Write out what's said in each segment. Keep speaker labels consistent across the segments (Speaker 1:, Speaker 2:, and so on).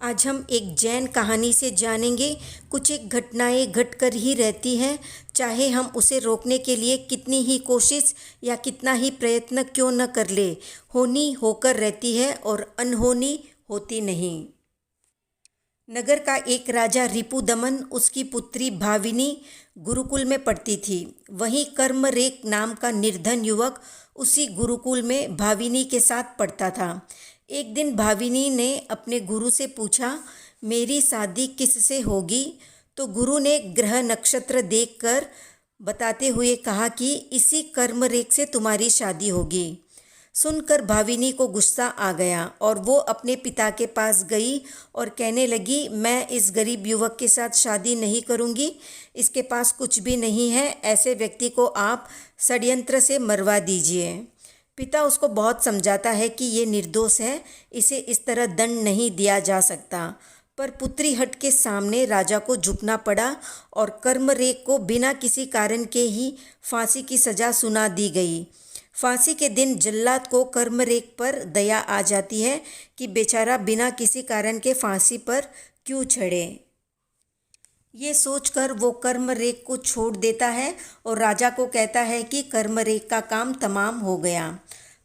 Speaker 1: आज हम एक जैन कहानी से जानेंगे। कुछ एक घटनाएं घटकर ही रहती हैं, चाहे हम उसे रोकने के लिए कितनी ही कोशिश या कितना ही प्रयत्न क्यों न कर ले, होनी होकर रहती है और अनहोनी होती नहीं। नगर का एक राजा रिपुदमन, उसकी पुत्री भाविनी गुरुकुल में पढ़ती थी। वहीं कर्मरेक नाम का निर्धन युवक उसी गुरुकुल में भाविनी के साथ पढ़ता था। एक दिन भाविनी ने अपने गुरु से पूछा, मेरी शादी किससे होगी? तो गुरु ने ग्रह नक्षत्र देखकर बताते हुए कहा कि इसी कर्मरेक से तुम्हारी शादी होगी। सुनकर भाविनी को गुस्सा आ गया और वो अपने पिता के पास गई और कहने लगी, मैं इस गरीब युवक के साथ शादी नहीं करूंगी। इसके पास कुछ भी नहीं है। ऐसे व्यक्ति को आप षड्यंत्र से मरवा दीजिए। पिता उसको बहुत समझाता है कि ये निर्दोष है, इसे इस तरह दंड नहीं दिया जा सकता। पर पुत्री हट के सामने राजा को झुकना पड़ा और कर्मरेक को बिना किसी कारण के ही फांसी की सजा सुना दी गई। फांसी के दिन जल्लाद को कर्मरेक पर दया आ जाती है कि बेचारा बिना किसी कारण के फांसी पर क्यों चढ़े। ये सोचकर वो कर्मरेक को छोड़ देता है और राजा को कहता है कि कर्मरेक का काम तमाम हो गया।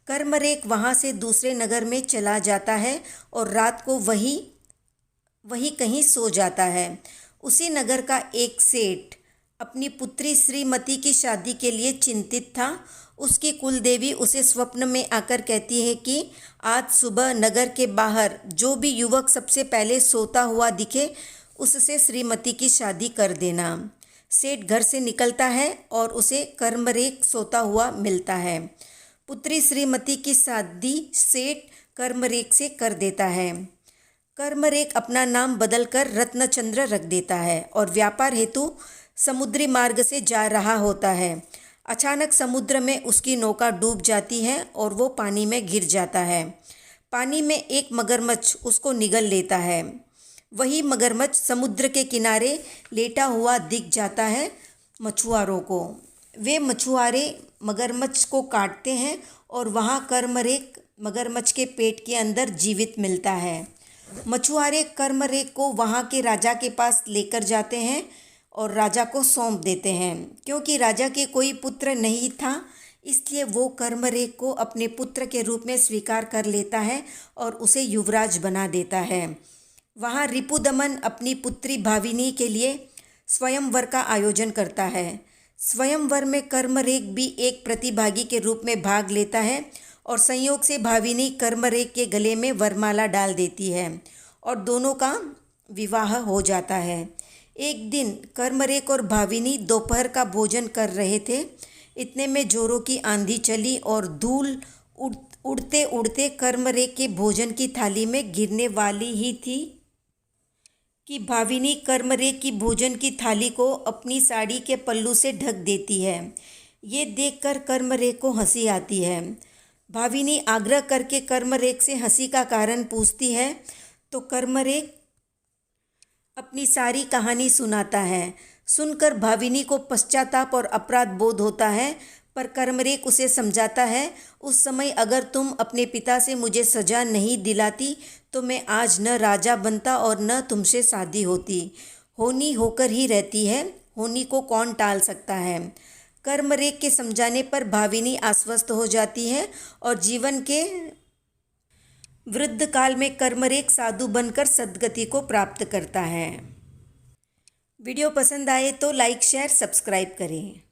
Speaker 1: कर्मरेक वहाँ से दूसरे नगर में चला जाता है और रात को वही कहीं सो जाता है। उसी नगर का एक सेठ अपनी पुत्री श्रीमती की शादी के लिए चिंतित था। उसकी कुलदेवी उसे स्वप्न में आकर कहती है कि आज सुबह नगर के बाहर जो भी युवक सबसे पहले सोता हुआ दिखे, उससे श्रीमती की शादी कर देना। सेठ घर से निकलता है और उसे कर्मरेक सोता हुआ मिलता है। पुत्री श्रीमती की शादी सेठ कर्मरेक से कर देता है। कर्मरेक अपना नाम बदलकर रत्नचंद्र रख देता है और व्यापार हेतु समुद्री मार्ग से जा रहा होता है। अचानक समुद्र में उसकी नौका डूब जाती है और वो पानी में गिर जाता है। पानी में एक मगरमच्छ उसको निगल लेता है। वही मगरमच्छ समुद्र के किनारे लेटा हुआ दिख जाता है मछुआरों को। वे मछुआरे मगरमच्छ को काटते हैं और वहाँ कर्मरेक मगरमच्छ के पेट के अंदर जीवित मिलता है। मछुआरे कर्मरेक को वहाँ के राजा के पास लेकर जाते हैं और राजा को सौंप देते हैं। क्योंकि राजा के कोई पुत्र नहीं था, इसलिए वो कर्मरेक को अपने पुत्र के रूप में स्वीकार कर लेता है और उसे युवराज बना देता है। वहाँ रिपुदमन अपनी पुत्री भाविनी के लिए स्वयंवर का आयोजन करता है। स्वयंवर में कर्मरेक भी एक प्रतिभागी के रूप में भाग लेता है और संयोग से भाविनी कर्मरेक के गले में वरमाला डाल देती है और दोनों का विवाह हो जाता है। एक दिन कर्मरेक और भाविनी दोपहर का भोजन कर रहे थे। इतने में जोरों की आंधी चली और धूल उड़ते उड़ते कर्मरेक के भोजन की थाली में गिरने वाली ही थी कि भाविनी कर्मरेक की भोजन की थाली को अपनी साड़ी के पल्लू से ढक देती है। ये देखकर कर्मरेक को हंसी आती है। भाविनी आग्रह करके कर्मरेक से हंसी का कारण पूछती है तो कर्मरेक अपनी सारी कहानी सुनाता है। सुनकर भाविनी को पश्चाताप और अपराध बोध होता है, पर कर्मरेक उसे समझाता है, उस समय अगर तुम अपने पिता से मुझे सजा नहीं दिलाती तो मैं आज न राजा बनता और न तुमसे शादी होती। होनी होकर ही रहती है, होनी को कौन टाल सकता है। कर्मरेक के समझाने पर भाविनी आश्वस्त हो जाती है और जीवन के वृद्ध काल में कर्मरेक साधु बनकर सद्गति को प्राप्त करता है। वीडियो पसंद आए तो लाइक शेयर सब्सक्राइब करें।